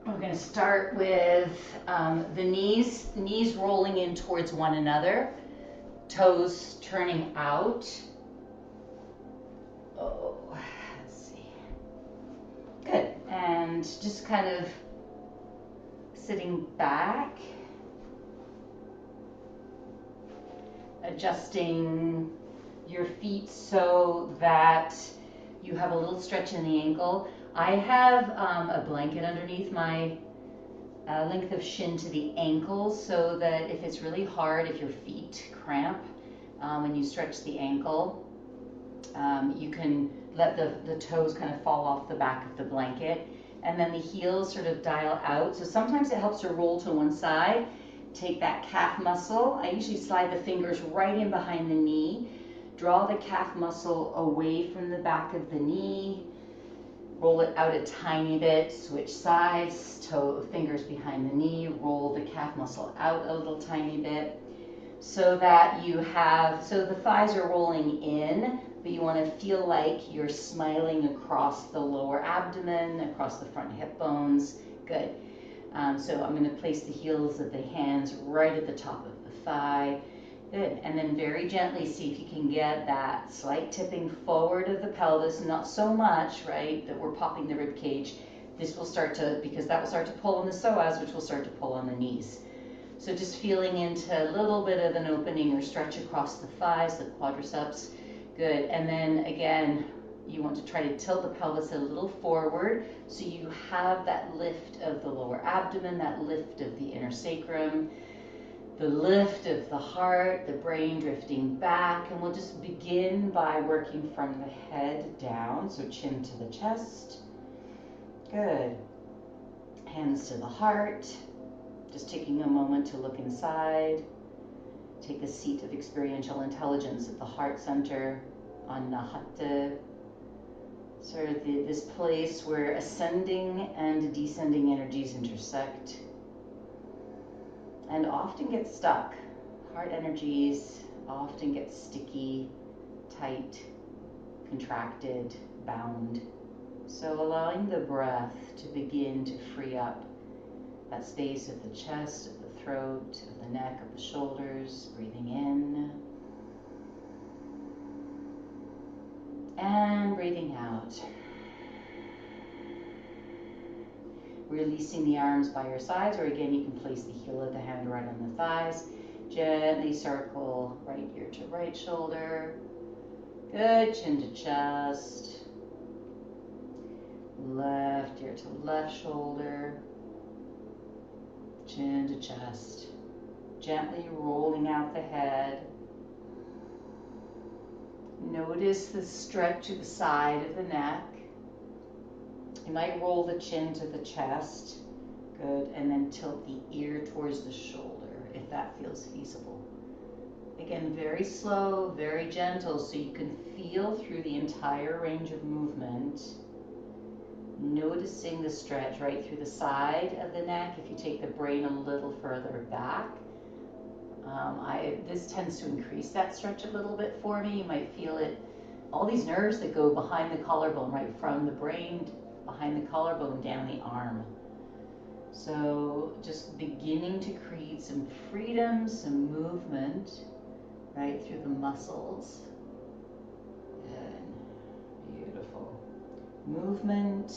We're going to start with the knees rolling in towards one another, toes turning out. Oh, let's see. Good. And just kind of sitting back, adjusting your feet so that you have a little stretch in the ankle. I have a blanket underneath my length of shin to the ankles, so that if it's really hard, if your feet cramp when you stretch the ankle, you can let the toes kind of fall off the back of the blanket, and then the heels sort of dial out. So sometimes it helps to roll to one side, take that calf muscle. I usually slide the fingers right in behind the knee, draw the calf muscle away from the back of the knee, roll it out a tiny bit, switch sides, fingers behind the knee, roll the calf muscle out a little tiny bit, so that you have, so the thighs are rolling in, but you want to feel like you're smiling across the lower abdomen, across the front hip bones. Good. So I'm going to place the heels of the hands right at the top of the thigh. Good. And then very gently see if you can get that slight tipping forward of the pelvis, not so much, right, that we're popping the rib cage. This will start to, because that will start to pull on the psoas, which will start to pull on the knees. So just feeling into a little bit of an opening or stretch across the thighs, the quadriceps. Good. And then again, you want to try to tilt the pelvis a little forward so you have that lift of the lower abdomen, that lift of the inner sacrum, the lift of the heart, the brain drifting back. And we'll just begin by working from the head down, so chin to the chest. Good. Hands to the heart. Just taking a moment to look inside. Take a seat of experiential intelligence at the heart center, Anahata. Sort of this place where ascending and descending energies intersect and often get stuck. Heart energies often get sticky, tight, contracted, bound. So allowing the breath to begin to free up that space of the chest, of the throat, of the neck, of the shoulders, breathing in and breathing out. Releasing the arms by your sides, or again, you can place the heel of the hand right on the thighs. Gently circle right ear to right shoulder. Good, chin to chest. Left ear to left shoulder. Chin to chest. Gently rolling out the head. Notice the stretch to the side of the neck. You might roll the chin to the chest. Good. And then tilt the ear towards the shoulder if that feels feasible. Again, very slow, very gentle, so you can feel through the entire range of movement. Noticing the stretch right through the side of the neck. If you take the brain a little further back, this tends to increase that stretch a little bit for me. You might feel it, all these nerves that go behind the collarbone, right from the brain behind the collarbone down the arm. So just beginning to create some freedom, some movement right through the muscles. Good. Beautiful. Movement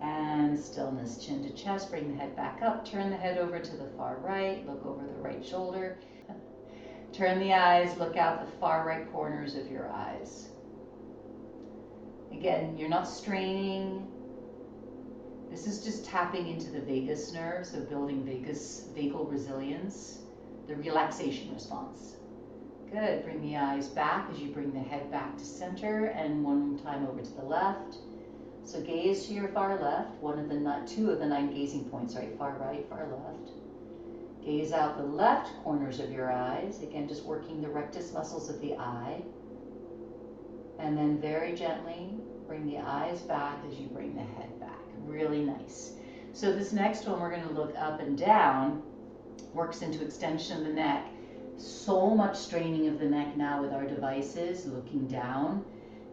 and stillness. Chin to chest, bring the head back up, turn the head over to the far right, look over the right shoulder. Turn the eyes, look out the far right corners of your eyes. Again, you're not straining. This is just tapping into the vagus nerve, so building vagal resilience, the relaxation response. Good. Bring the eyes back as you bring the head back to center, and one time over to the left. So gaze to your far left, two of the 9 gazing points, right? Far right, far left. Gaze out the left corners of your eyes. Again, just working the rectus muscles of the eye. And then very gently bring the eyes back as you bring the head back. Really nice. So this next one, we're going to look up and down, works into extension of the neck. So much straining of the neck now with our devices, looking down.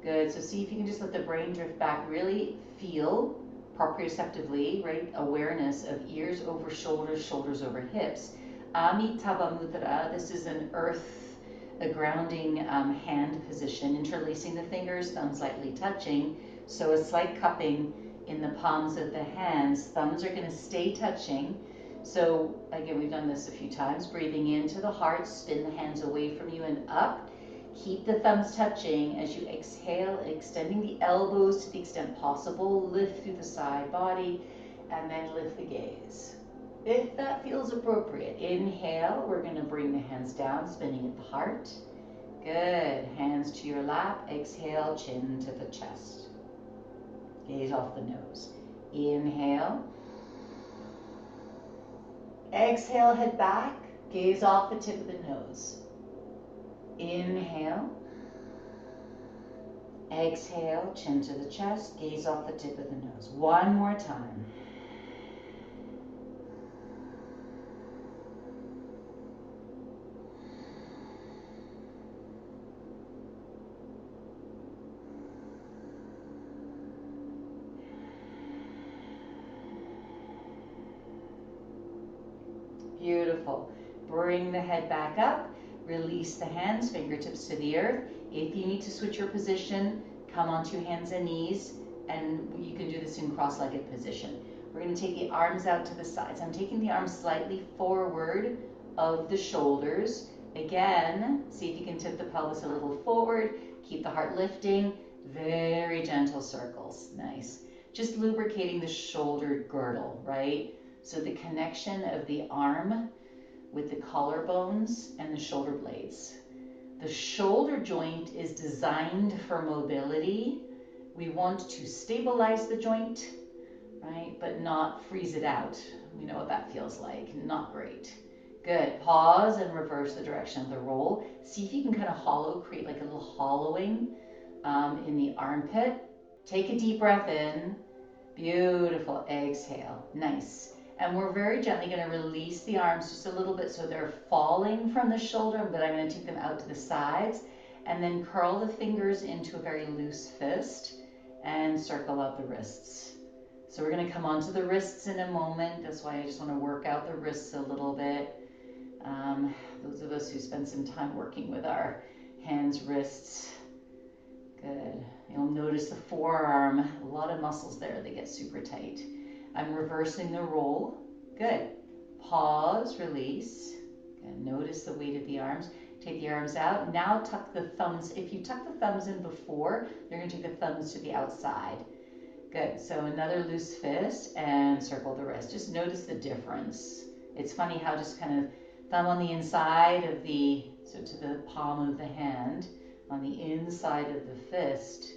Good. So see if you can just let the brain drift back. Really feel proprioceptively, right? Awareness of ears over shoulders, shoulders over hips. Amitabha Mudra, this is an earth, a grounding hand position, interlacing the fingers, thumbs lightly touching. So a slight cupping in the palms of the hands. Thumbs are going to stay touching. So again, we've done this a few times. Breathing into the heart, spin the hands away from you and up. Keep the thumbs touching as you exhale, extending the elbows to the extent possible. Lift through the side body and then lift the gaze. If that feels appropriate, inhale, we're going to bring the hands down, spinning at the heart. Good. Hands to your lap. Exhale, chin to the chest. Gaze off the nose. Inhale. Exhale, head back. Gaze off the tip of the nose. Inhale. Exhale, chin to the chest. Gaze off the tip of the nose. One more time. Beautiful. Bring the head back up. Release the hands, fingertips to the earth. If you need to switch your position, come onto hands and knees, and you can do this in cross-legged position. We're going to take the arms out to the sides. I'm taking the arms slightly forward of the shoulders. Again, see if you can tip the pelvis a little forward. Keep the heart lifting. Very gentle circles. Nice. Just lubricating the shoulder girdle, right? So the connection of the arm with the collarbones and the shoulder blades. The shoulder joint is designed for mobility. We want to stabilize the joint, right? But not freeze it out. We know what that feels like. Not great. Good. Pause and reverse the direction of the roll. See if you can kind of create like a little hollowing in the armpit. Take a deep breath in. Beautiful. Exhale. Nice. And we're very gently going to release the arms just a little bit so they're falling from the shoulder, but I'm going to take them out to the sides and then curl the fingers into a very loose fist and circle out the wrists. So we're going to come onto the wrists in a moment. That's why I just want to work out the wrists a little bit. Those of us who spend some time working with our hands, wrists. Good. You'll notice the forearm, a lot of muscles there, they get super tight. I'm reversing the roll. Good. Pause, release. Good. Notice the weight of the arms. Take the arms out. Now tuck the thumbs. If you tuck the thumbs in before, you're going to take the thumbs to the outside. Good. So another loose fist and circle the wrist. Just notice the difference. It's funny how just kind of thumb on the inside of the, so to the palm of the hand, on the inside of the fist.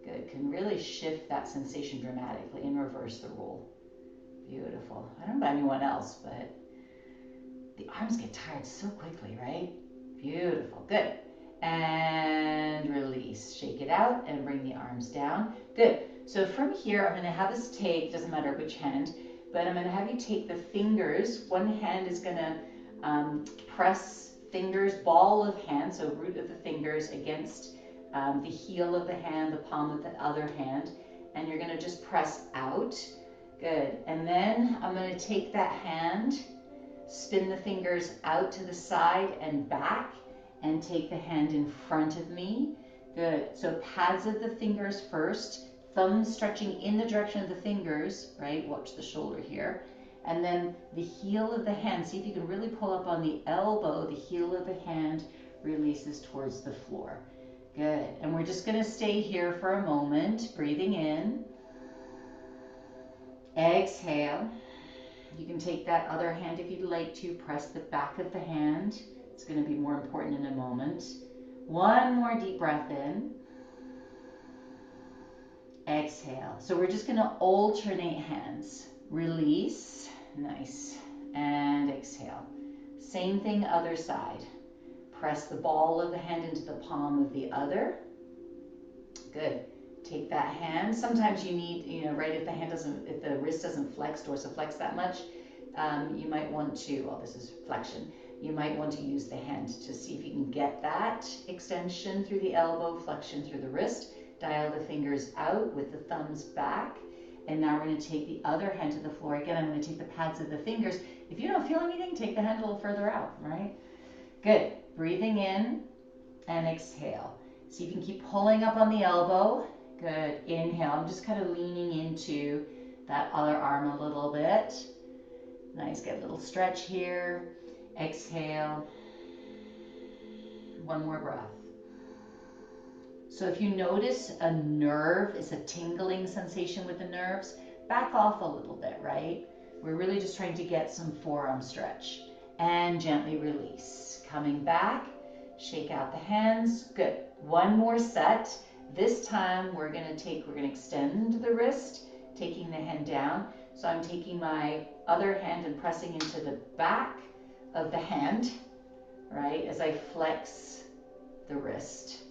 Good, can really shift that sensation dramatically and reverse the roll. Beautiful. I don't know about anyone else, but the arms get tired so quickly, right? Beautiful, good. And release, shake it out and bring the arms down. Good, so from here, I'm gonna have us take, doesn't matter which hand, but I'm gonna have you take the fingers. One hand is gonna press fingers, ball of hand, so root of the fingers against the heel of the hand, the palm of the other hand, and you're going to just press out. Good. And then I'm going to take that hand, spin the fingers out to the side and back, and take the hand in front of me. Good. So pads of the fingers first, thumbs stretching in the direction of the fingers, right? Watch the shoulder here. And then the heel of the hand, see if you can really pull up on the elbow, the heel of the hand releases towards the floor. Good. And we're just going to stay here for a moment, breathing in. Exhale. You can take that other hand if you'd like to, press the back of the hand. It's going to be more important in a moment. One more deep breath in. Exhale. So we're just going to alternate hands. Release. Nice. And exhale. Same thing, other side. Press the ball of the hand into the palm of the other. Good. Take that hand. Sometimes you need, right, if the hand doesn't, if the wrist doesn't flex, dorsiflex that much, you might want to, well, this is flexion, you might want to use the hand to see if you can get that extension through the elbow, flexion through the wrist. Dial the fingers out with the thumbs back. And now we're going to take the other hand to the floor. Again, I'm going to take the pads of the fingers. If you don't feel anything, take the hand a little further out, right? Good. Breathing in and exhale. So you can keep pulling up on the elbow. Good. Inhale. I'm just kind of leaning into that other arm a little bit. Nice. Get a little stretch here. Exhale. One more breath. So if you notice a nerve, it's a tingling sensation with the nerves, back off a little bit, right? We're really just trying to get some forearm stretch. And gently release. Coming back, shake out the hands. Good. One more set. This time we're going to extend the wrist, taking the hand down. So I'm taking my other hand and pressing into the back of the hand, right, as I flex the wrist.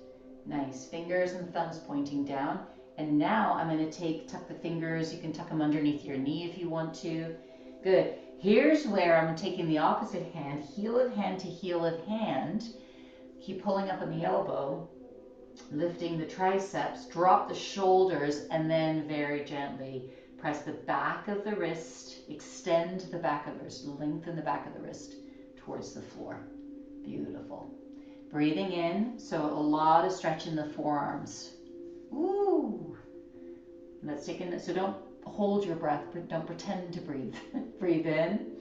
Nice. Fingers and thumbs pointing down. And now I'm going to tuck the fingers. You can tuck them underneath your knee if you want to. Good. Here's where I'm taking the opposite hand, heel of hand to heel of hand. Keep pulling up on the elbow, lifting the triceps, drop the shoulders, and then very gently press the back of the wrist, extend the back of the wrist, lengthen the back of the wrist towards the floor. Beautiful. Breathing in, so a lot of stretch in the forearms. Ooh. Let's take in, so don't hold your breath, but don't pretend to breathe. Breathe in.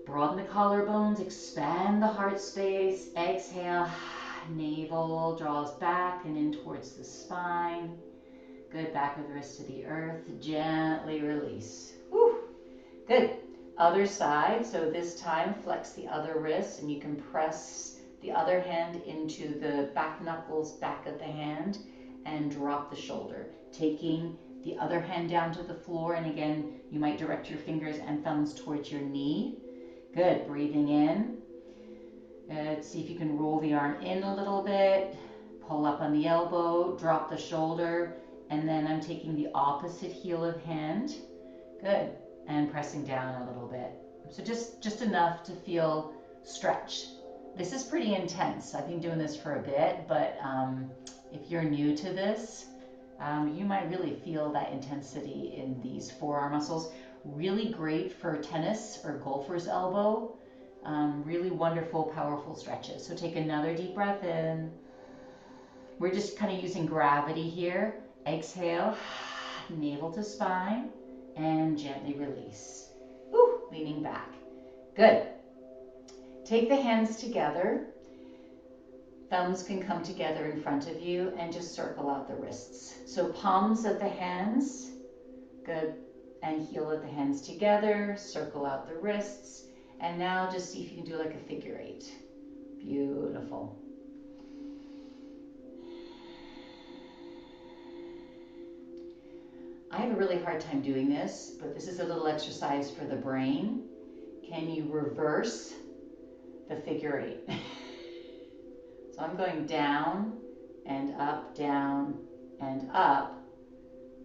Broaden the collarbones, expand the heart space. Exhale, navel draws back and in towards the spine. Good, back of the wrist to the earth. Gently release. Whew. Good. Other side, so this time flex the other wrist and you can press the other hand into the back knuckles, back of the hand, and drop the shoulder. Taking the other hand down to the floor, and again, you might direct your fingers and thumbs towards your knee. Good, breathing in. Good, see if you can roll the arm in a little bit, pull up on the elbow, drop the shoulder, and then I'm taking the opposite heel of hand. Good, and pressing down a little bit. So just enough to feel stretch. This is pretty intense. I've been doing this for a bit, but if you're new to this, you might really feel that intensity in these forearm muscles. Really great for tennis or golfer's elbow. Really wonderful, powerful stretches. So take another deep breath in. We're just kind of using gravity here. Exhale, navel to spine, and gently release. Ooh, leaning back. Good. Take the hands together. Thumbs can come together in front of you and just circle out the wrists. So palms of the hands, good, and heel of the hands together, circle out the wrists. And now just see if you can do like a figure eight. Beautiful. I have a really hard time doing this, but this is a little exercise for the brain. Can you reverse the figure eight? So I'm going down and up, down and up.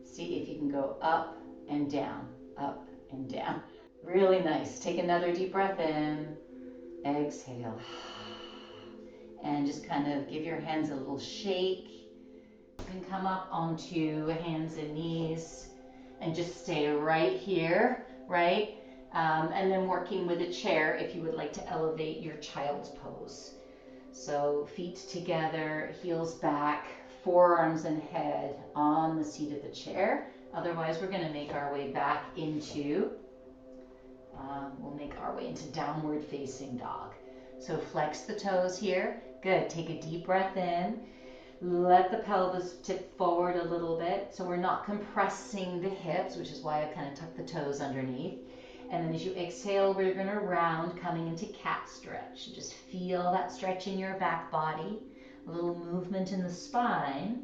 See if you can go up and down, up and down. Really nice. Take another deep breath in. Exhale. And just kind of give your hands a little shake. You can come up onto hands and knees and just stay right here, right? And then working with a chair if you would like to elevate your child's pose. So feet together, heels back, forearms and head on the seat of the chair. Otherwise, we're going to make our way back into, downward facing dog. So flex the toes here. Good. Take a deep breath in. Let the pelvis tip forward a little bit. So we're not compressing the hips, which is why I kind of tuck the toes underneath. And then as you exhale, we're going to round, coming into cat stretch. Just feel that stretch in your back body. A little movement in the spine.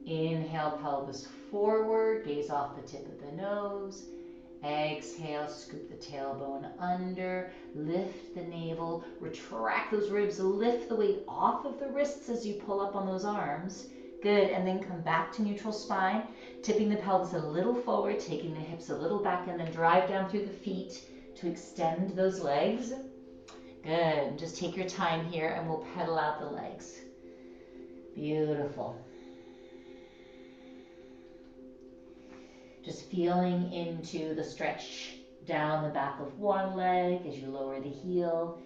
Inhale, pelvis forward, gaze off the tip of the nose. Exhale, scoop the tailbone under, lift the navel, retract those ribs, lift the weight off of the wrists as you pull up on those arms. Good, and then come back to neutral spine, tipping the pelvis a little forward, taking the hips a little back, and then drive down through the feet to extend those legs. Good, just take your time here and we'll pedal out the legs. Beautiful. Just feeling into the stretch down the back of one leg as you lower the heel.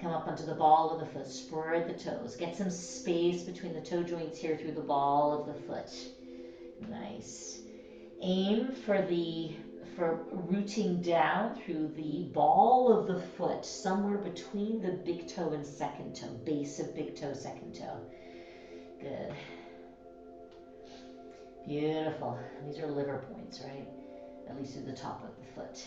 Come up onto the ball of the foot, spread the toes. Get some space between the toe joints here through the ball of the foot. Nice. Aim for rooting down through the ball of the foot, somewhere between the big toe and second toe, base of big toe, second toe. Good. Beautiful. These are liver points, right? At least at the top of the foot.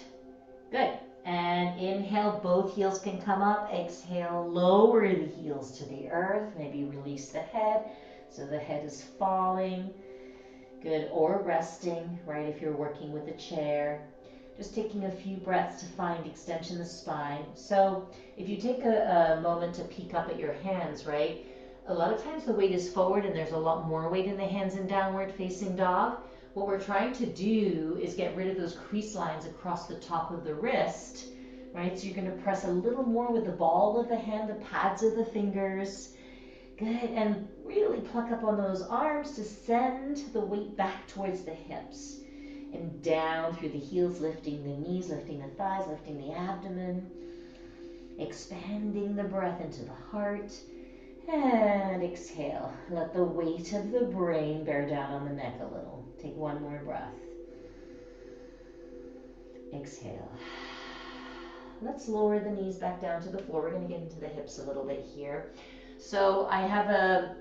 Good. And inhale, both heels can come up. Exhale, lower the heels to the earth. Maybe release the head so the head is falling. Good. Or resting, right, if you're working with a chair. Just taking a few breaths to find extension of the spine. So if you take a moment to peek up at your hands, right, a lot of times the weight is forward and there's a lot more weight in the hands in downward facing dog. What we're trying to do is get rid of those crease lines across the top of the wrist, right? So you're going to press a little more with the ball of the hand, the pads of the fingers. Good, and really pluck up on those arms to send the weight back towards the hips. And down through the heels, lifting the knees, lifting the thighs, lifting the abdomen. Expanding the breath into the heart. And exhale. Let the weight of the brain bear down on the neck a little. Take one more breath. Exhale. Let's lower the knees back down to the floor. We're going to get into the hips a little bit here. So I have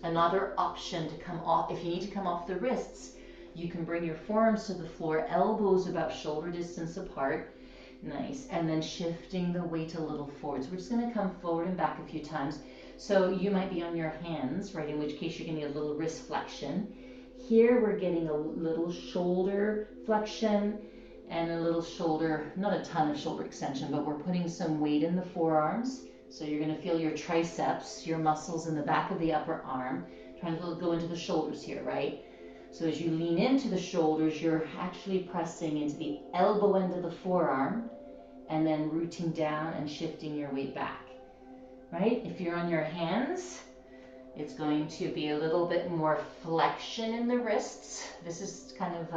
another option to come off. If you need to come off the wrists, you can bring your forearms to the floor, elbows about shoulder distance apart. Nice. And then shifting the weight a little forward. So we're just going to come forward and back a few times. So you might be on your hands, right, in which case you're going to get a little wrist flexion. Here we're getting a little shoulder flexion and a little shoulder, not a ton of shoulder extension, but we're putting some weight in the forearms. So you're going to feel your triceps, your muscles in the back of the upper arm, trying to go into the shoulders here, right? So as you lean into the shoulders, you're actually pressing into the elbow end of the forearm and then rooting down and shifting your weight back, right? If you're on your hands, it's going to be a little bit more flexion in the wrists. This is kind of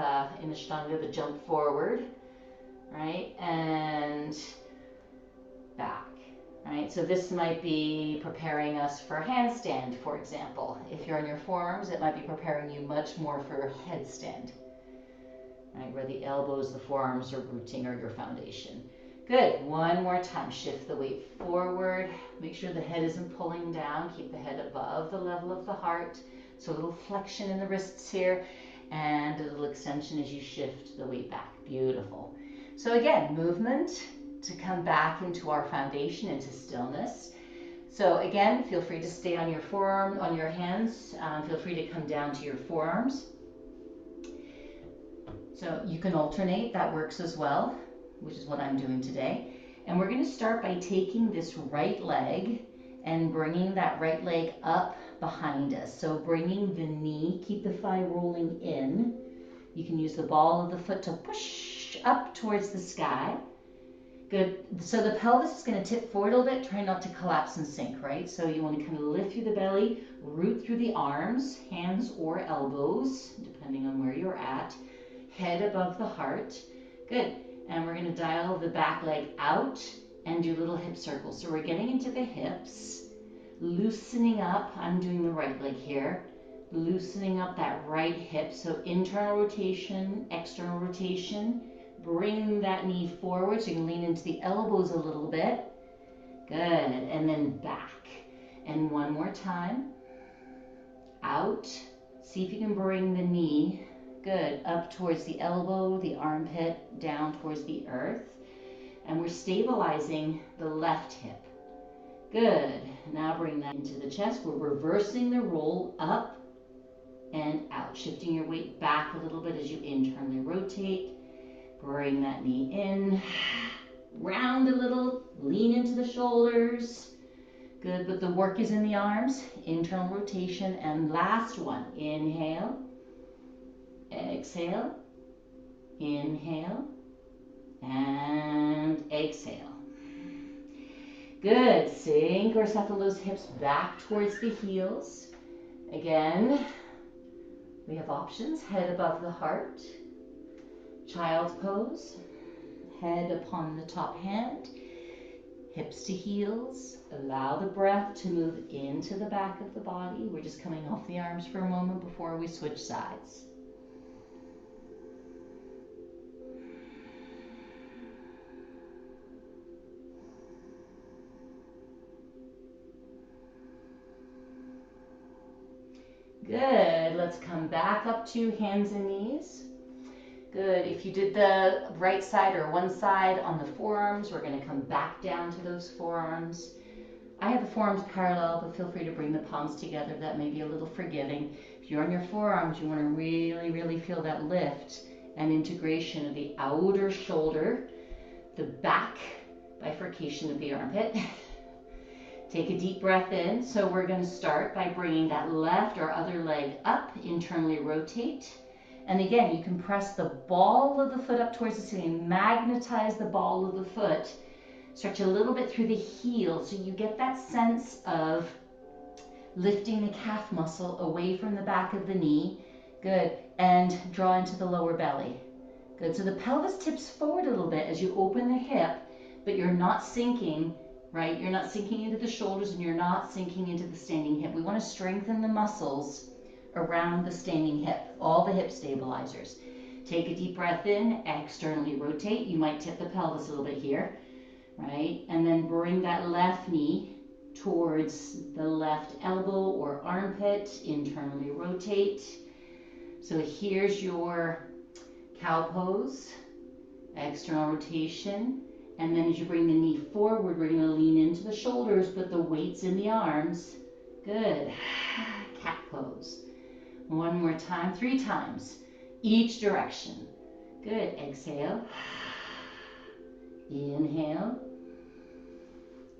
in Ashtanga, the jump forward, right? And back. Right, so this might be preparing us for handstand, for example. If you're on your forearms, it might be preparing you much more for headstand, right, where the elbows, the forearms are rooting or your foundation. Good, one more time. Shift the weight forward. Make sure the head isn't pulling down. Keep the head above the level of the heart. So a little flexion in the wrists here and a little extension as you shift the weight back. Beautiful. So again, movement to come back into our foundation, into stillness. So again, feel free to stay on your forearm, on your hands. Feel free to come down to your forearms. So you can alternate, that works as well, which is what I'm doing today. And we're going to start by taking this right leg and bringing that right leg up behind us. So bringing the knee, keep the thigh rolling in. You can use the ball of the foot to push up towards the sky. Good. So the pelvis is going to tip forward a little bit. Try not to collapse and sink, right? So you want to kind of lift through the belly, root through the arms, hands or elbows, depending on where you're at. Head above the heart. Good. And we're going to dial the back leg out and do little hip circles. So we're getting into the hips, loosening up. I'm doing the right leg here. Loosening up that right hip. So internal rotation, external rotation. Bring that knee forward so you can lean into the elbows a little bit. Good. And then back. And one more time. Out. See if you can bring the knee, good, up towards the elbow, the armpit, down towards the earth. And we're stabilizing the left hip. Good. Now bring that into the chest. We're reversing the roll up and out. Shifting your weight back a little bit as you internally rotate. Bring that knee in, round a little, lean into the shoulders. Good, but the work is in the arms, internal rotation. And last one, inhale, exhale, inhale, and exhale. Good, sink or settle those hips back towards the heels. Again, We have options: head above the heart, child's pose, head upon the top hand, hips to heels. Allow the breath to move into the back of the body. We're just coming off the arms for a moment before we switch sides. Good. Let's come back up to hands and knees. Good. If you did the right side or one side on the forearms, we're going to come back down to those forearms. I have the forearms parallel, but feel free to bring the palms together. That may be a little forgiving. If you're on your forearms, you want to really, really feel that lift and integration of the outer shoulder, the back bifurcation of the armpit. Take a deep breath in. So we're going to start by bringing that left or other leg up, internally rotate. And again, you can press the ball of the foot up towards the ceiling, magnetize the ball of the foot, stretch a little bit through the heel so you get that sense of lifting the calf muscle away from the back of the knee. Good. And draw into the lower belly. Good. So the pelvis tips forward a little bit as you open the hip, but you're not sinking, right? You're not sinking into the shoulders and you're not sinking into the standing hip. We want to strengthen the muscles around the standing hip, all the hip stabilizers. Take a deep breath in, externally rotate. You might tip the pelvis a little bit here, right? And then bring that left knee towards the left elbow or armpit, internally rotate. So here's your cow pose, external rotation. And then as you bring the knee forward, we're going to lean into the shoulders, but the weight's in the arms. Good. Cat pose. One more time, 3 times, each direction. Good. Exhale. Inhale.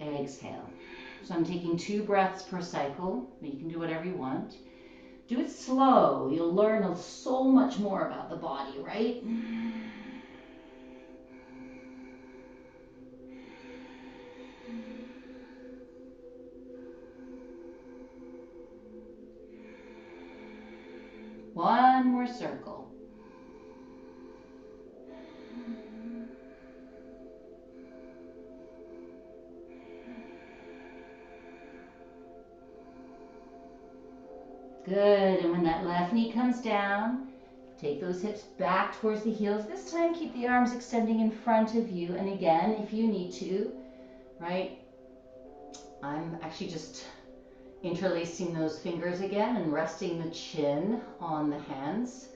Exhale. So I'm taking 2 breaths per cycle. You can do whatever you want. Do it slow. You'll learn so much more about the body, right? One more circle. Good, and when that left knee comes down, take those hips back towards the heels. This time keep the arms extending in front of you, and again, if you need to, right? I'm actually just interlacing those fingers again and resting the chin on the hands,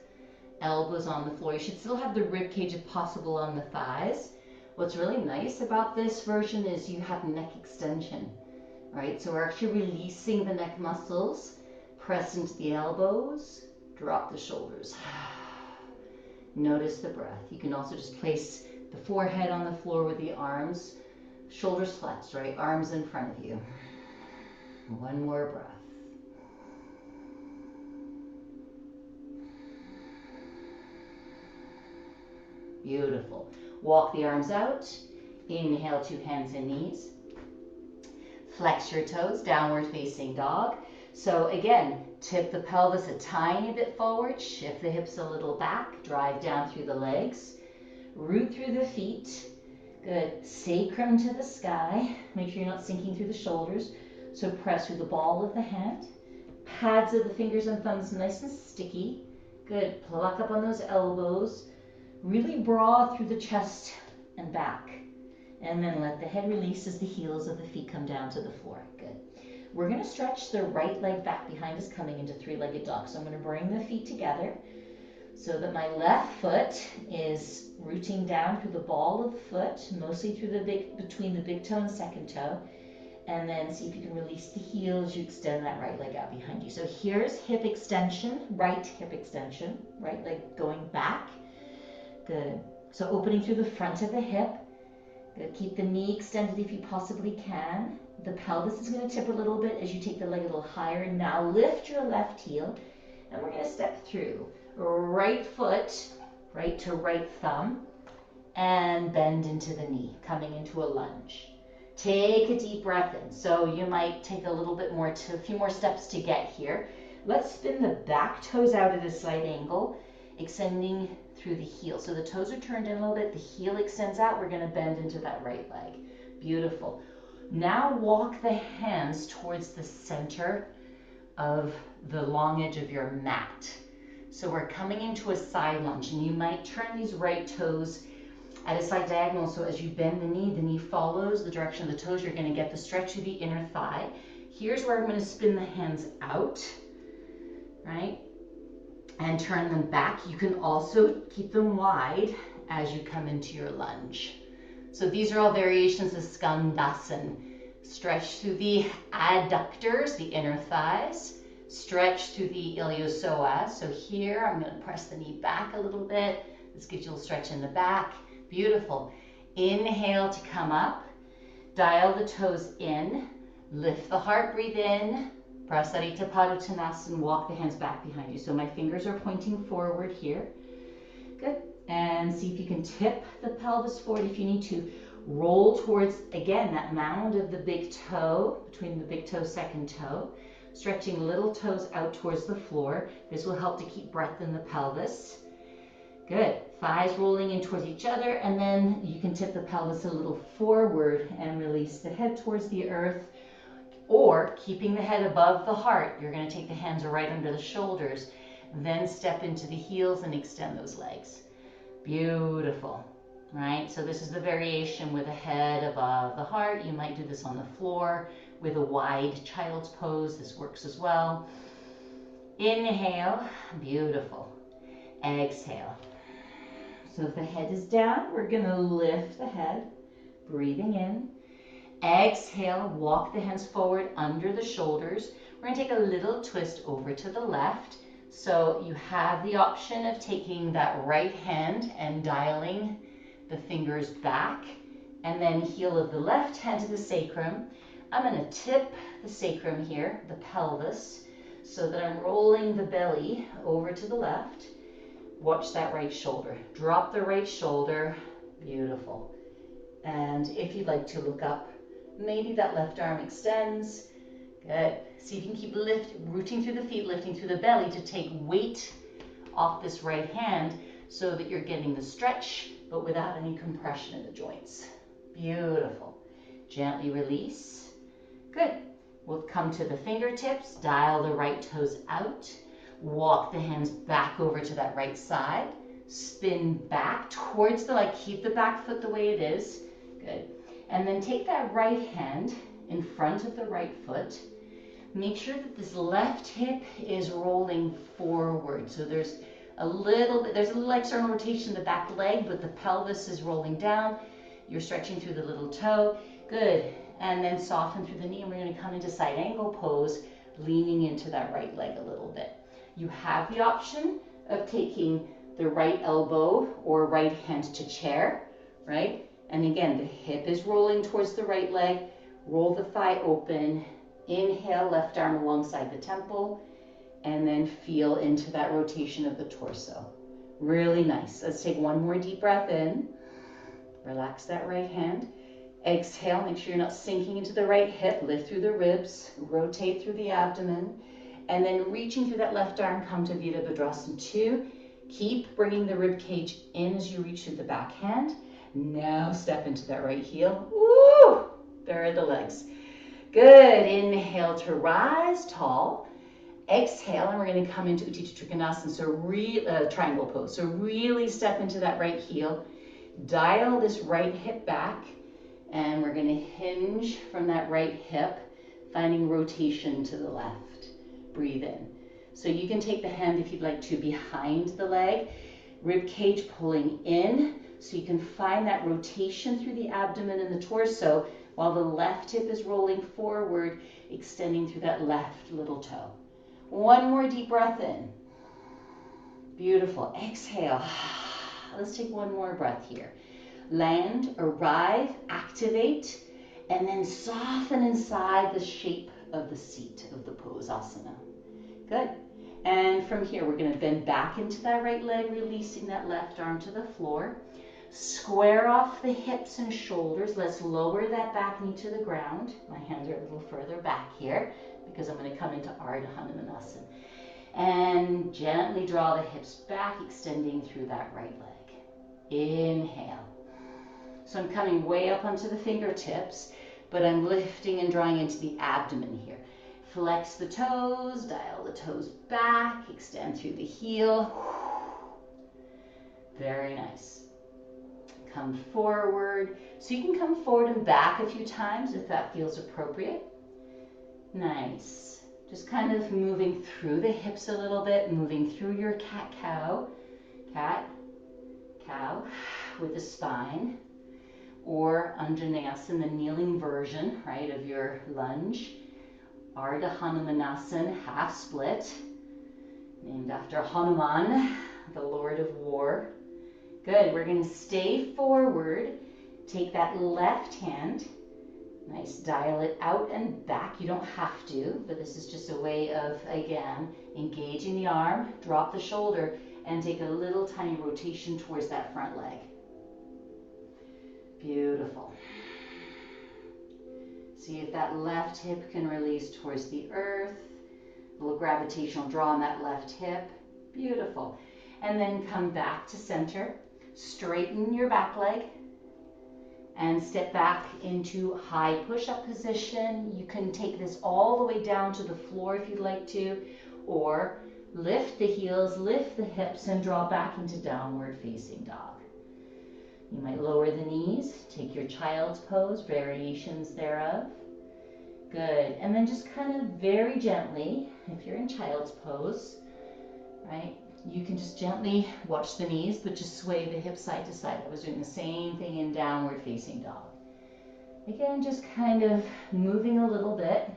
elbows on the floor. You should still have the rib cage if possible on the thighs. What's really nice about this version is you have neck extension, right? So we're actually releasing the neck muscles, press into the elbows, drop the shoulders. Notice the breath. You can also just place the forehead on the floor with the arms, shoulders flexed, right? Arms in front of you. One more breath. Beautiful. Walk the arms out. Inhale to hands and knees. Flex your toes, downward facing dog. So again, tip the pelvis a tiny bit forward, shift the hips a little back, drive down through the legs, root through the feet. Good. Sacrum to the sky. Make sure you're not sinking through the shoulders. So press through the ball of the hand. Pads of the fingers and thumbs nice and sticky. Good. Pluck up on those elbows. Really broad through the chest and back. And then let the head release as the heels of the feet come down to the floor. Good. We're going to stretch the right leg back behind us, coming into 3-legged dog. So I'm going to bring the feet together so that my left foot is rooting down through the ball of the foot, mostly through between the big toe and second toe. And then see if you can release the heel as you extend that right leg out behind you. So here's hip extension, right hip extension, right leg going back. Good. So opening through the front of the hip. Good. Keep the knee extended if you possibly can. The pelvis is going to tip a little bit as you take the leg a little higher. Now lift your left heel, and we're going to step through. Right foot, right to right thumb, and bend into the knee, coming into a lunge. Take a deep breath in. So you might take a little bit more, a few more steps to get here. Let's spin the back toes out at a slight angle, extending through the heel. So the toes are turned in a little bit, the heel extends out, we're gonna bend into that right leg. Beautiful. Now walk the hands towards the center of the long edge of your mat. So we're coming into a side lunge, and you might turn these right toes at a slight diagonal, so as you bend the knee follows the direction of the toes. You're going to get the stretch through the inner thigh. Here's where I'm going to spin the hands out, right? And turn them back. You can also keep them wide as you come into your lunge. So these are all variations of Skandasana. Stretch through the adductors, the inner thighs. Stretch through the iliopsoas. So here I'm going to press the knee back a little bit. This gives you a little stretch in the back. Beautiful. Inhale to come up. Dial the toes in. Lift the heart, breathe in. Prasarita Padottanasana, walk the hands back behind you. So my fingers are pointing forward here. Good. And see if you can tip the pelvis forward if you need to. Roll towards, again, that mound of the big toe, between the big toe, second toe. Stretching little toes out towards the floor. This will help to keep breath in the pelvis. Good. Thighs rolling in towards each other, and then you can tip the pelvis a little forward and release the head towards the earth. Or, keeping the head above the heart, you're going to take the hands right under the shoulders, then step into the heels and extend those legs. Beautiful. Right? So this is the variation with the head above the heart. You might do this on the floor with a wide child's pose. This works as well. Inhale. Beautiful. Exhale. So if the head is down, we're going to lift the head, breathing in. Exhale, walk the hands forward under the shoulders. We're going to take a little twist over to the left. So you have the option of taking that right hand and dialing the fingers back, and then heel of the left hand to the sacrum. I'm going to tip the sacrum here, the pelvis, so that I'm rolling the belly over to the left. Watch that right shoulder. Drop the right shoulder. Beautiful. And if you'd like to look up, maybe that left arm extends. Good. See if you can keep rooting through the feet, lifting through the belly to take weight off this right hand so that you're getting the stretch, but without any compression in the joints. Beautiful. Gently release. Good. We'll come to the fingertips, dial the right toes out. Walk the hands back over to that right side. Spin back towards the leg. Keep the back foot the way it is. Good. And then take that right hand in front of the right foot. Make sure that this left hip is rolling forward. So there's a little external rotation in the back leg, but the pelvis is rolling down. You're stretching through the little toe. Good. And then soften through the knee, and we're going to come into side angle pose, leaning into that right leg a little bit. You have the option of taking the right elbow or right hand to chair, right? And again, the hip is rolling towards the right leg. Roll the thigh open. Inhale, left arm alongside the temple, and then feel into that rotation of the torso. Really nice. Let's take one more deep breath in. Relax that right hand. Exhale, make sure you're not sinking into the right hip. Lift through the ribs, rotate through the abdomen, and then reaching through that left arm, come to Virabhadrasana 2. Keep bringing the rib cage in as you reach through the back hand. Now step into that right heel. Woo! There are the legs. Good. Inhale to rise tall. Exhale, and we're going to come into Utthita Trikonasana, so triangle pose. So really step into that right heel. Dial this right hip back, and we're going to hinge from that right hip, finding rotation to the left. Breathe in. So you can take the hand, if you'd like to, behind the leg, rib cage pulling in, so you can find that rotation through the abdomen and the torso, while the left hip is rolling forward, extending through that left little toe. One more deep breath in. Beautiful. Exhale. Let's take one more breath here. Land, arrive, activate, and then soften inside the shape of the seat of the pose, asana. Good. And from here, we're going to bend back into that right leg, releasing that left arm to the floor. Square off the hips and shoulders. Let's lower that back knee to the ground. My hands are a little further back here. because I'm going to come into Ardha Hanumanasana. And gently draw the hips back, extending through that right leg. Inhale. So I'm coming way up onto the fingertips, but I'm lifting and drawing into the abdomen here. Flex the toes, dial the toes back, extend through the heel. Very nice. Come forward. So you can come forward and back a few times if that feels appropriate. Nice. Just kind of moving through the hips a little bit, moving through your cat-cow, cat-cow with the spine, or Anjaneyasana, the kneeling version, right, of your lunge. Ardha Hanumanasana, half split, named after Hanuman, the Lord of War. Good, we're going to stay forward. Take that left hand. Nice, dial it out and back. You don't have to, but this is just a way of, again, engaging the arm, drop the shoulder, and take a little tiny rotation towards that front leg. Beautiful. See if that left hip can release towards the earth. A little gravitational draw on that left hip. Beautiful. And then come back to center. Straighten your back leg. And step back into high push-up position. You can take this all the way down to the floor if you'd like to, or lift the heels, lift the hips, and draw back into downward facing dog. You might lower the knees, take your child's pose, variations thereof. Good, and then just kind of very gently, if you're in child's pose, right? You can just gently watch the knees, but just sway the hips side to side. I was doing the same thing in downward facing dog. Again, just kind of moving a little bit.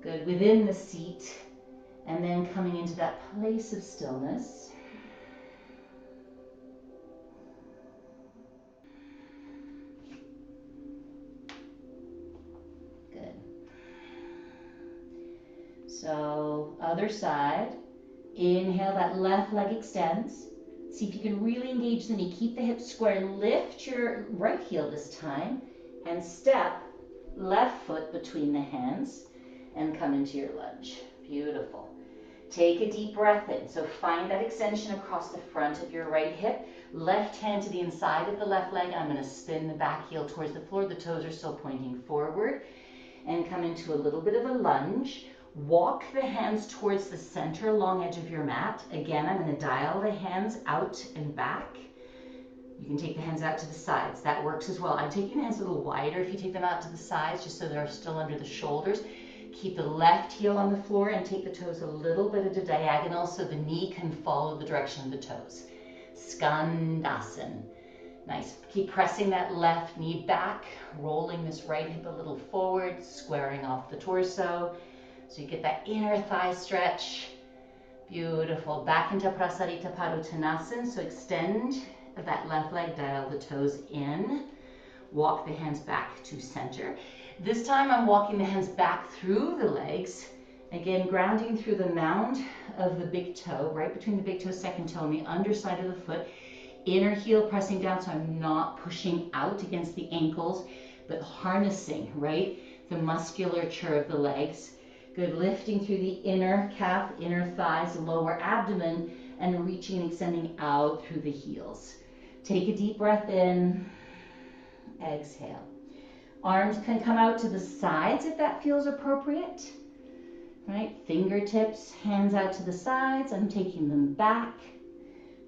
Good, within the seat. And then coming into that place of stillness. Good. So, other side. Inhale, that left leg extends. See if you can really engage the knee. Keep the hips square. Lift your right heel this time and step left foot between the hands and come into your lunge. Beautiful. Take a deep breath in. So find that extension across the front of your right hip. Left hand to the inside of the left leg. I'm going to spin the back heel towards the floor. The toes are still pointing forward. And come into a little bit of a lunge. Walk the hands towards the center, long edge of your mat. Again, I'm going to dial the hands out and back. You can take the hands out to the sides. That works as well. I'm taking the hands a little wider if you take them out to the sides, just so they're still under the shoulders. Keep the left heel on the floor and take the toes a little bit at a diagonal so the knee can follow the direction of the toes. Skandasana. Nice. Keep pressing that left knee back, rolling this right hip a little forward, squaring off the torso. So you get that inner thigh stretch. Beautiful. Back into Prasarita Padottanasana. So extend that left leg, dial the toes in. Walk the hands back to center. This time I'm walking the hands back through the legs. Again, grounding through the mound of the big toe, right between the big toe, second toe, and the underside of the foot. Inner heel pressing down so I'm not pushing out against the ankles, but harnessing, right, the musculature of the legs. Good, lifting through the inner calf, inner thighs, lower abdomen, and reaching and extending out through the heels. Take a deep breath in, exhale. Arms can come out to the sides if that feels appropriate, right? Fingertips, hands out to the sides. I'm taking them back,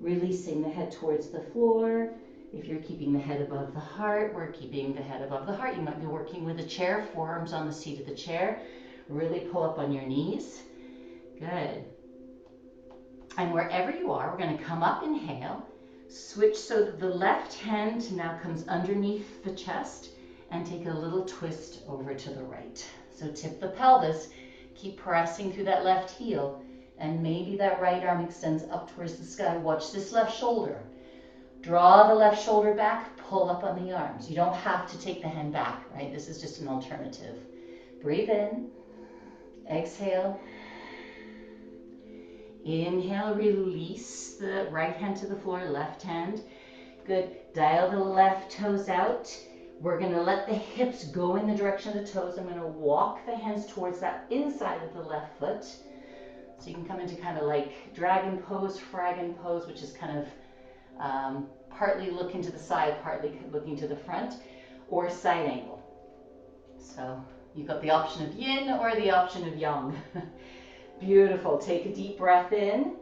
releasing the head towards the floor. If you're keeping the head above the heart, we're keeping the head above the heart. You might be working with a chair, forearms on the seat of the chair. Really pull up on your knees. Good. And wherever you are, we're going to come up, inhale, switch so that the left hand now comes underneath the chest and take a little twist over to the right. So tip the pelvis, keep pressing through that left heel, and maybe that right arm extends up towards the sky. Watch this left shoulder. Draw the left shoulder back, pull up on the arms. You don't have to take the hand back, right? This is just an alternative. Breathe in. Exhale. Inhale, release the right hand to the floor, left hand. Good. Dial the left toes out. We're gonna let the hips go in the direction of the toes. I'm gonna walk the hands towards that inside of the left foot. So you can come into kind of like dragon pose, fragon pose, which is kind of partly looking to the side, partly looking to the front, or side angle. So you've got the option of yin or the option of yang. Beautiful. Take a deep breath in.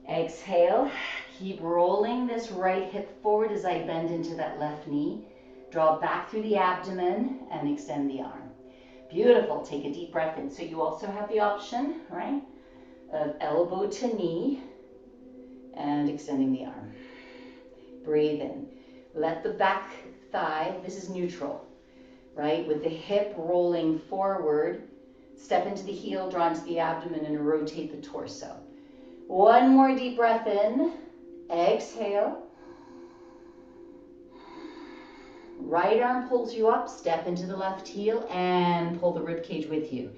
Exhale. Keep rolling this right hip forward as I bend into that left knee. Draw back through the abdomen and extend the arm. Beautiful. Take a deep breath in. So you also have the option, right, of elbow to knee and extending the arm. Breathe in. Let the back thigh, this is neutral, right, with the hip rolling forward. Step into the heel, draw into the abdomen, and rotate the torso. One more deep breath in. Exhale. Right arm pulls you up. Step into the left heel and pull the rib cage with you.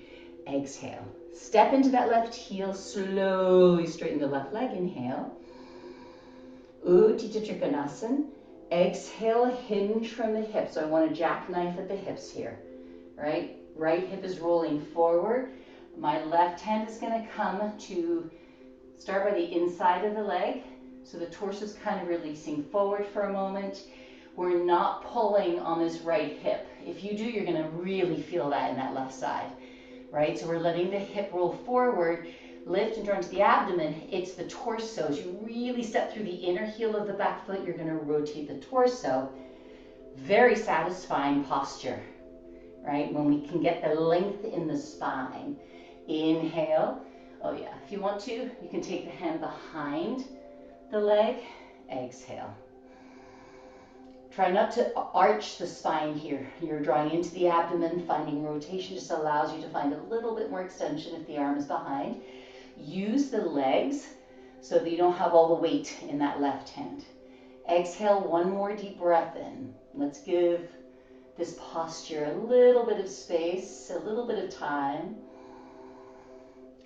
Exhale. Step into that left heel. Slowly straighten the left leg. Inhale. Utthita Trikonasana. Exhale, hinge from the hips. So I want to jackknife at the hips here, right? Right hip is rolling forward. My left hand is going to come to start by the inside of the leg. So the torso is kind of releasing forward for a moment. We're not pulling on this right hip. If you do, you're going to really feel that in that left side, right? So we're letting the hip roll forward. Lift and draw into the abdomen. It's the torso. As you really step through the inner heel of the back foot, you're going to rotate the torso. Very satisfying posture, right? When we can get the length in the spine. Inhale. Oh yeah, if you want to, you can take the hand behind the leg. Exhale. Try not to arch the spine here. You're drawing into the abdomen. Finding rotation just allows you to find a little bit more extension if the arm is behind. Use the legs so that you don't have all the weight in that left hand. Exhale, one more deep breath in. Let's give this posture a little bit of space, a little bit of time.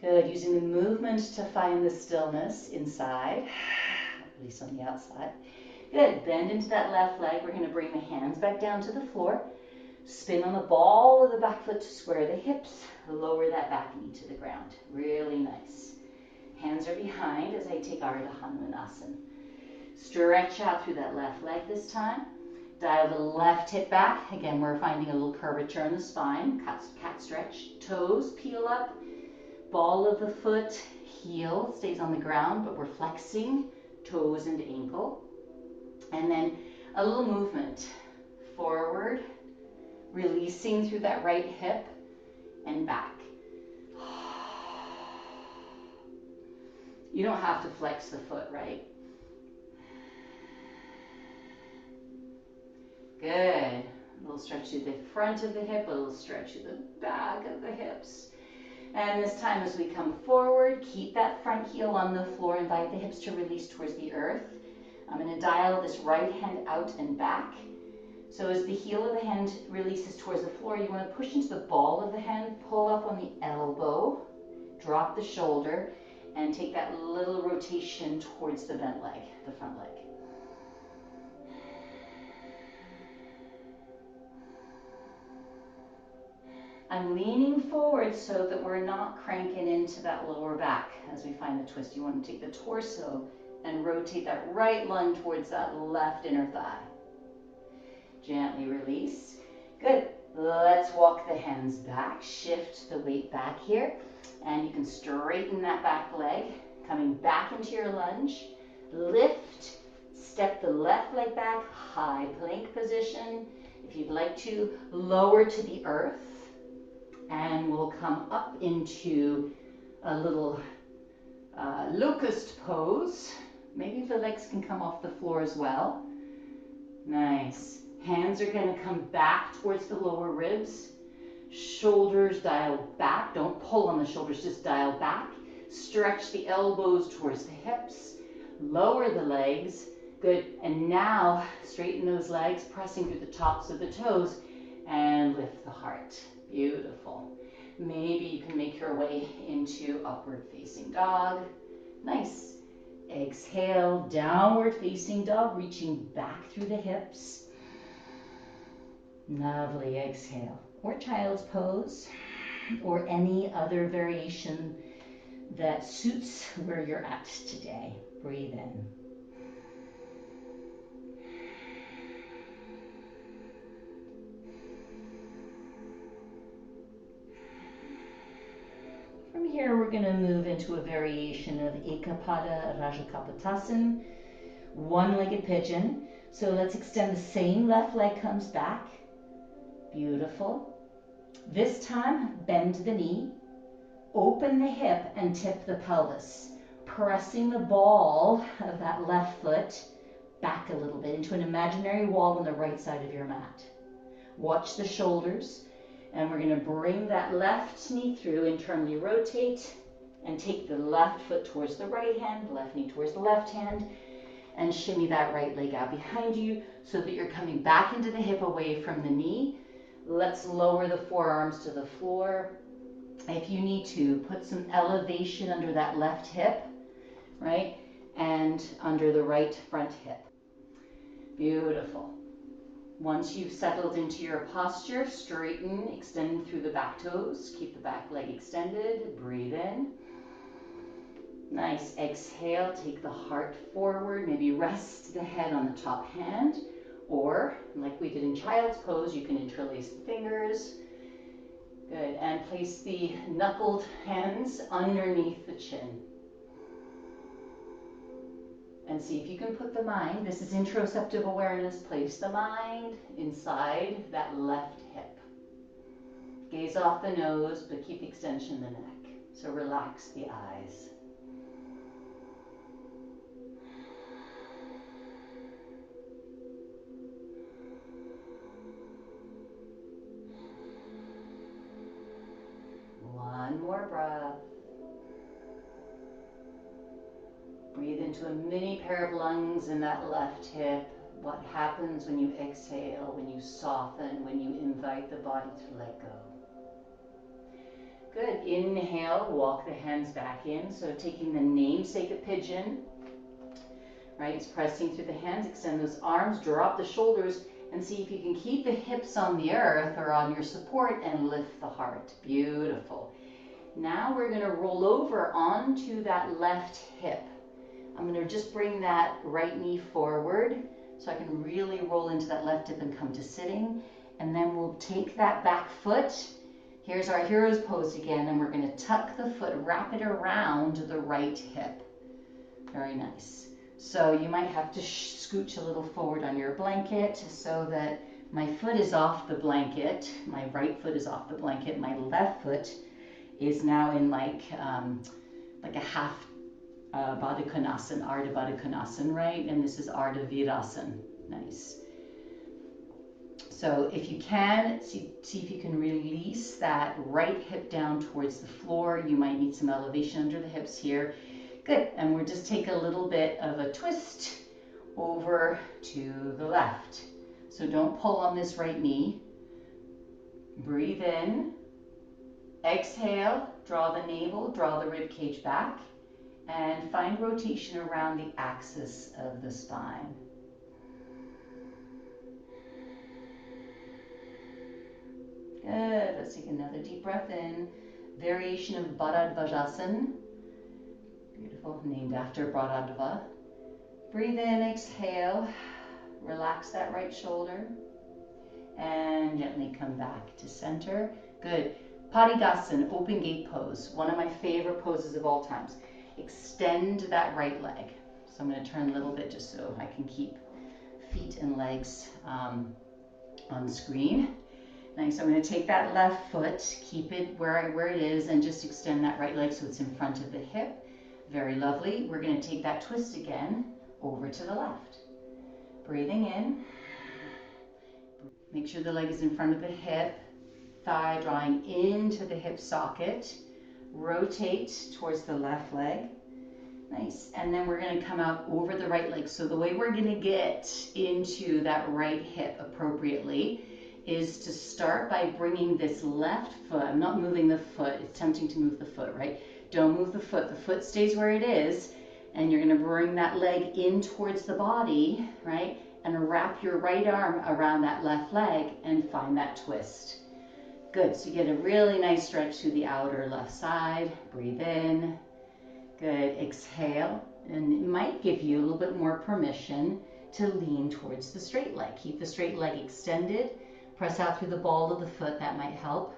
Good, using the movement to find the stillness inside, release on the outside. Good, bend into that left leg. We're going to bring the hands back down to the floor. Spin on the ball of the back foot to square the hips. Lower that back knee to the ground. Really nice. Hands are behind as I take Ardha Hanumanasana. Stretch out through that left leg this time. Dial the left hip back. Again, we're finding a little curvature in the spine. Cat stretch. Toes peel up. Ball of the foot. Heel stays on the ground, but we're flexing toes and ankle. And then a little movement forward, releasing through that right hip and back. You don't have to flex the foot, right? Good. A little stretch to the front of the hip, a little stretch to the back of the hips. And this time as we come forward, keep that front heel on the floor. Invite the hips to release towards the earth. I'm going to dial this right hand out and back. So as the heel of the hand releases towards the floor, you want to push into the ball of the hand, pull up on the elbow, drop the shoulder, and take that little rotation towards the bent leg, the front leg. I'm leaning forward so that we're not cranking into that lower back as we find the twist. You want to take the torso and rotate that right lung towards that left inner thigh. Gently release. Good. Let's walk the hands back. Shift the weight back here. And you can straighten that back leg. Coming back into your lunge. Lift. Step the left leg back. High plank position. If you'd like to, lower to the earth. And we'll come up into a little locust pose. Maybe the legs can come off the floor as well. Nice. Hands are going to come back towards the lower ribs. Shoulders dial back. Don't pull on the shoulders, just dial back. Stretch the elbows towards the hips. Lower the legs. Good. And now straighten those legs, pressing through the tops of the toes, and lift the heart. Beautiful. Maybe you can make your way into upward facing dog. Nice. Exhale, downward facing dog, reaching back through the hips. Lovely, exhale. Or child's pose, or any other variation that suits where you're at today. Breathe in. From here, we're going to move into a variation of Ekapada Rajakapotasana, one-legged pigeon. So let's extend the same left leg comes back. Beautiful. This time, bend the knee, open the hip and tip the pelvis, pressing the ball of that left foot back a little bit into an imaginary wall on the right side of your mat. Watch the shoulders, and we're going to bring that left knee through, internally rotate, and take the left foot towards the right hand, left knee towards the left hand, and shimmy that right leg out behind you so that you're coming back into the hip away from the knee. Let's lower the forearms to the floor. If you need to, put some elevation under that left hip, right? And under the right front hip. Beautiful. Once you've settled into your posture, straighten, extend through the back toes. Keep the back leg extended. Breathe in. Nice. Exhale, take the heart forward. Maybe rest the head on the top hand. Or, like we did in child's pose, you can interlace the fingers. Good. And place the knuckled hands underneath the chin. And see if you can put the mind, this is interoceptive awareness, place the mind inside that left hip. Gaze off the nose, but keep the extension in the neck. So relax the eyes. One more breath. Breathe into a mini pair of lungs in that left hip. What happens when you exhale, when you soften, when you invite the body to let go? Good. Inhale, walk the hands back in. So taking the namesake of pigeon, right? It's pressing through the hands, extend those arms, drop the shoulders, and see if you can keep the hips on the earth or on your support and lift the heart. Beautiful. Now we're going to roll over onto that left hip. I'm going to just bring that right knee forward so I can really roll into that left hip and come to sitting. And then we'll take that back foot. Here's our hero's pose again, and we're going to tuck the foot, wrap it around the right hip. Very nice. So you might have to scooch a little forward on your blanket so that my foot is off the blanket. My right foot is off the blanket. My left foot is now in like a half Baddha Konasana, Ardha Baddha Konasana, right? And this is Ardha Virasana. Nice. So if you can, see if you can release that right hip down towards the floor. You might need some elevation under the hips here. Good. And we'll just take a little bit of a twist over to the left. So don't pull on this right knee. Breathe in. Exhale. Draw the navel, draw the rib cage back. And find rotation around the axis of the spine. Good. Let's take another deep breath in. Variation of Bharadvajasana. Beautiful. Named after Bharadva. Breathe in, exhale. Relax that right shoulder. And gently come back to center. Good. Parigasana, open gate pose. One of my favorite poses of all times. Extend that right leg. So I'm going to turn a little bit just so I can keep feet and legs on screen. Nice. So I'm going to take that left foot, keep it where it is, and just extend that right leg so it's in front of the hip. Very lovely. We're going to take that twist again over to the left. Breathing in. Make sure the leg is in front of the hip. Thigh drawing into the hip socket. Rotate towards the left leg. Nice. And then we're going to come out over the right leg. So the way we're going to get into that right hip appropriately is to start by bringing this left foot. I'm not moving the foot. It's tempting to move the foot, right? Don't move the foot. The foot stays where it is. And you're going to bring that leg in towards the body, right? and wrap your right arm around that left leg and find that twist. Good, so you get a really nice stretch through the outer left side. Breathe in. Good, exhale. And it might give you a little bit more permission to lean towards the straight leg. Keep the straight leg extended. Press out through the ball of the foot, that might help,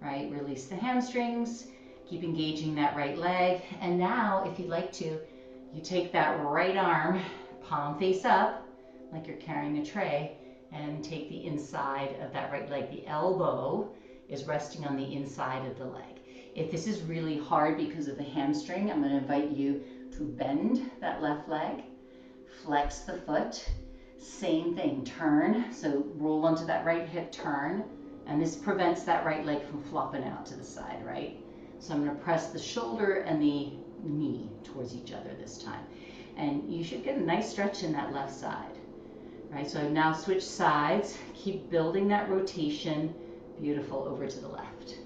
right? Release the hamstrings. Keep engaging that right leg. And now, if you'd like to, you take that right arm, palm face up, like you're carrying a tray, and take the inside of that right leg. The elbow is resting on the inside of the leg. If this is really hard because of the hamstring, I'm going to invite you to bend that left leg, flex the foot, same thing, turn, so roll onto that right hip, turn, and this prevents that right leg from flopping out to the side, right? So I'm going to press the shoulder and the knee towards each other this time. And you should get a nice stretch in that left side, right? So I've now switched sides, keep building that rotation. Beautiful, over to the left.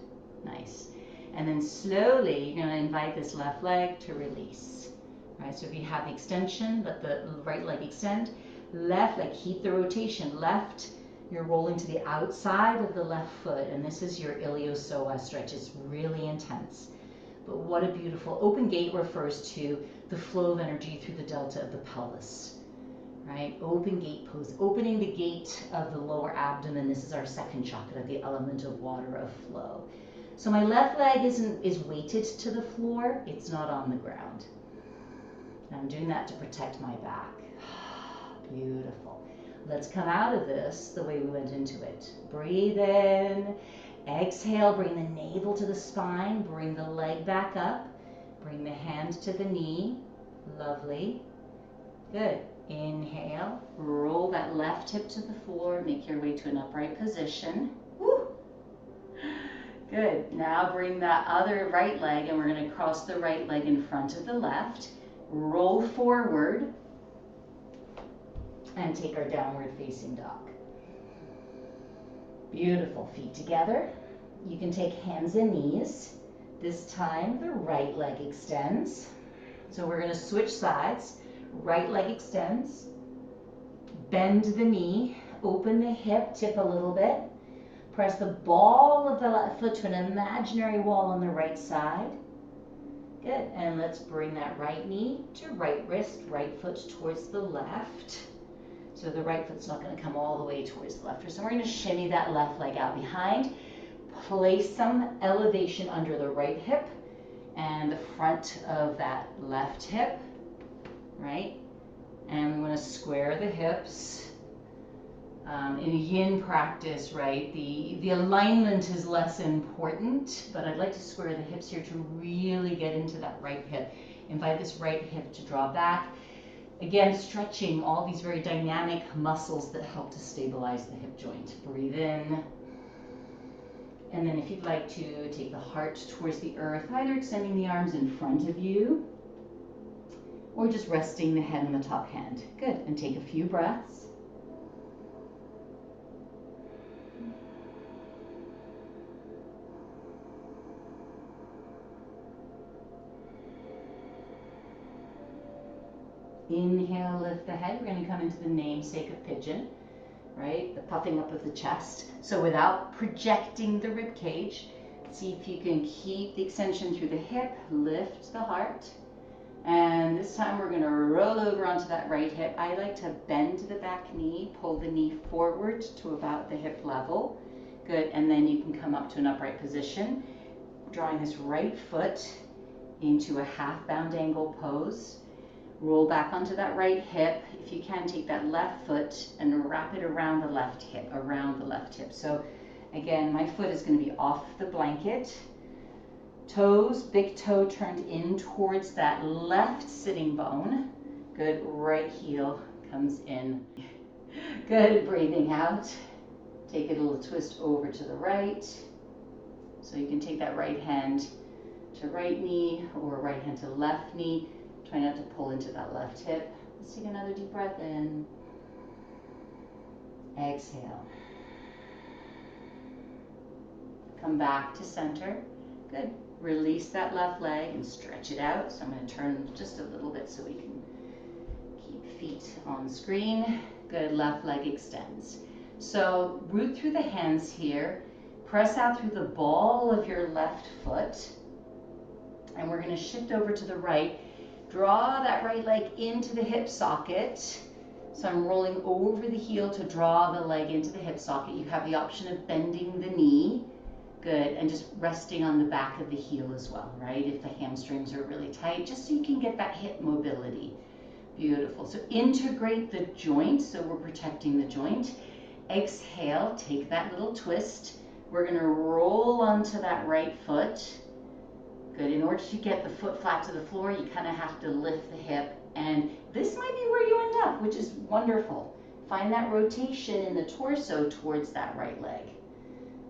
Nice. And then slowly, you're going to invite this left leg to release. Right, so if you have the extension, let the right leg extend. Left leg, keep the rotation. Left, you're rolling to the outside of the left foot, and this is your iliopsoas stretch. It's really intense. But what a beautiful, open gate refers to the flow of energy through the delta of the pelvis. Right? Open gate pose, opening the gate of the lower abdomen. This is our second chakra, the element of water, of flow. So my left leg is weighted to the floor. It's not on the ground. And I'm doing that to protect my back. Beautiful. Let's come out of this the way we went into it. Breathe in. Exhale, bring the navel to the spine. Bring the leg back up. Bring the hand to the knee. Lovely. Good. Inhale, roll that left hip to the floor, make your way to an upright position. Woo. Good. Now bring that other right leg, and we're going to cross the right leg in front of the left. Roll forward and take our downward facing dog. Beautiful. Feet together. You can take hands and knees. This time the right leg extends. So we're going to switch sides. Right leg extends, bend the knee, open the hip, tip a little bit, press the ball of the left foot to an imaginary wall on the right side. Good, and let's bring that right knee to right wrist, right foot towards the left. So the right foot's not going to come all the way towards the left. So we're going to shimmy that left leg out behind, place some elevation under the right hip and the front of that left hip. Right? And we want to square the hips. In yin practice, right, the alignment is less important, but I'd like to square the hips here to really get into that right hip. Invite this right hip to draw back. Again, stretching all these very dynamic muscles that help to stabilize the hip joint. Breathe in. And then if you'd like to take the heart towards the earth, either extending the arms in front of you, or just resting the head on the top hand. Good, and take a few breaths. Inhale, lift the head. We're going to come into the namesake of pigeon, right? The puffing up of the chest. So without projecting the rib cage, see if you can keep the extension through the hip, lift the heart. And this time we're going to roll over onto that right hip. I like to bend the back knee, pull the knee forward to about the hip level. Good, and then you can come up to an upright position, drawing this right foot into a half bound angle pose. Roll back onto that right hip. If you can, take that left foot and wrap it around the left hip, So again, my foot is going to be off the blanket. Toes, big toe turned in towards that left sitting bone. Good, right heel comes in. Good, breathing out. Take it a little twist over to the right. So you can take that right hand to right knee or right hand to left knee. Try not to pull into that left hip. Let's take another deep breath in. Exhale. Come back to center. Good. Release that left leg and stretch it out. So I'm going to turn just a little bit so we can keep feet on screen. Good, left leg extends. So root through the hands here, press out through the ball of your left foot, and we're going to shift over to the right. Draw that right leg into the hip socket. So I'm rolling over the heel to draw the leg into the hip socket. You have the option of bending the knee. Good, and just resting on the back of the heel as well, right? If the hamstrings are really tight, just so you can get that hip mobility. Beautiful. So integrate the joint, so we're protecting the joint. Exhale, take that little twist. We're gonna roll onto that right foot. Good, in order to get the foot flat to the floor, you kind of have to lift the hip, and this might be where you end up, which is wonderful. Find that rotation in the torso towards that right leg.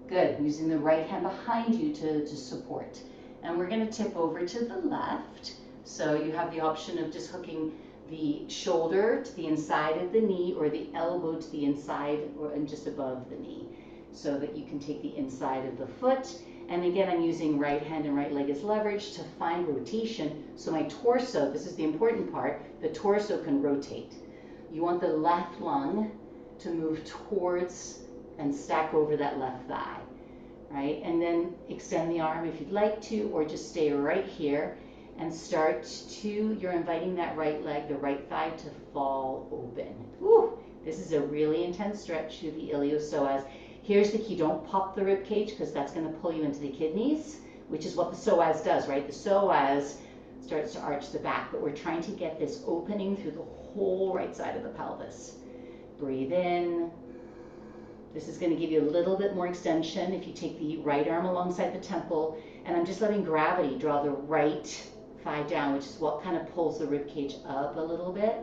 Good, using the right hand behind you to support. And we're gonna tip over to the left. So you have the option of just hooking the shoulder to the inside of the knee or the elbow to the inside and just above the knee, so that you can take the inside of the foot. And again, I'm using right hand and right leg as leverage to find rotation. So my torso, this is the important part, the torso can rotate. You want the left lung to move towards and stack over that left thigh, right? And then extend the arm if you'd like to, or just stay right here and start to, you're inviting that right leg, the right thigh to fall open. Woo! This is a really intense stretch through the iliopsoas. Here's the key, don't pop the rib cage because that's gonna pull you into the kidneys, which is what the psoas does, right? The psoas starts to arch the back, but we're trying to get this opening through the whole right side of the pelvis. Breathe in. This is going to give you a little bit more extension if you take the right arm alongside the temple, and I'm just letting gravity draw the right thigh down, which is what kind of pulls the rib cage up a little bit.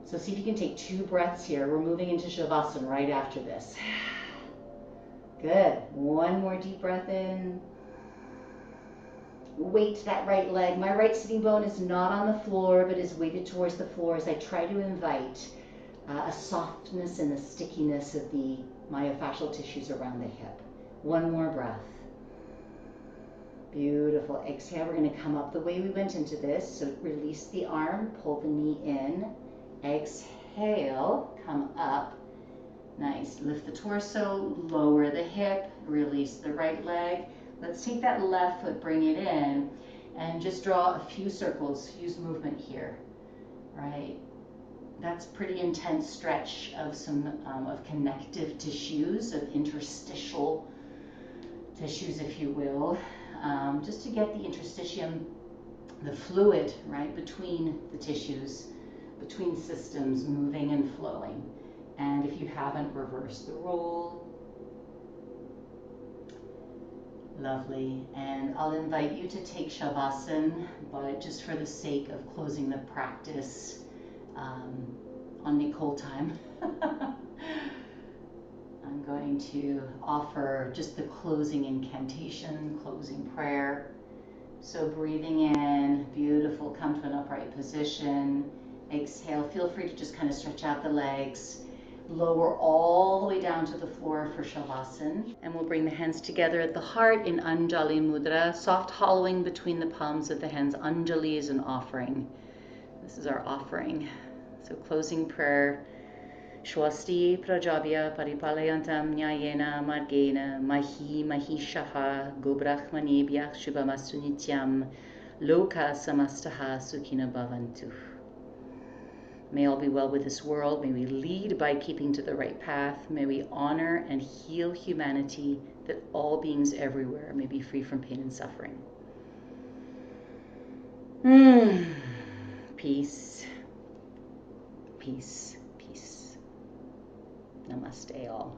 So see if you can take 2 breaths here. We're moving into Shavasana right after this. Good. One more deep breath in. Weight that right leg. My right sitting bone is not on the floor, but is weighted towards the floor as I try to invite a softness and a stickiness of the myofascial tissues around the hip. One more breath. Beautiful. Exhale, we're going to come up the way we went into this. So release the arm, pull the knee in. Exhale, come up. Nice. Lift the torso, lower the hip, release the right leg. Let's take that left foot, bring it in, and just draw a few circles. Use movement here, right? That's pretty intense stretch of some of connective tissues, of interstitial tissues, if you will, just to get the interstitium, the fluid, right, between the tissues, between systems moving and flowing. And if you haven't, reverse the roll. Lovely. And I'll invite you to take Shavasana, but just for the sake of closing the practice, on Nicole time, I'm going to offer just the closing incantation, closing prayer. So breathing in, beautiful, come to an upright position. Exhale, feel free to just kind of stretch out the legs. Lower all the way down to the floor for Shavasana. And we'll bring the hands together at the heart in Anjali Mudra, soft hollowing between the palms of the hands. Anjali is an offering. This is our offering. So closing prayer. Shwasti prajabhya paripalayantam nyayena margena mahi mahishaha gobrahmanebhyah shubhamastu nityam loka samastaha sukhina bhavantu. May all be well with this world. May we lead by keeping to the right path. May we honor and heal humanity, that all beings everywhere may be free from pain and suffering. Peace, peace, peace. Namaste all.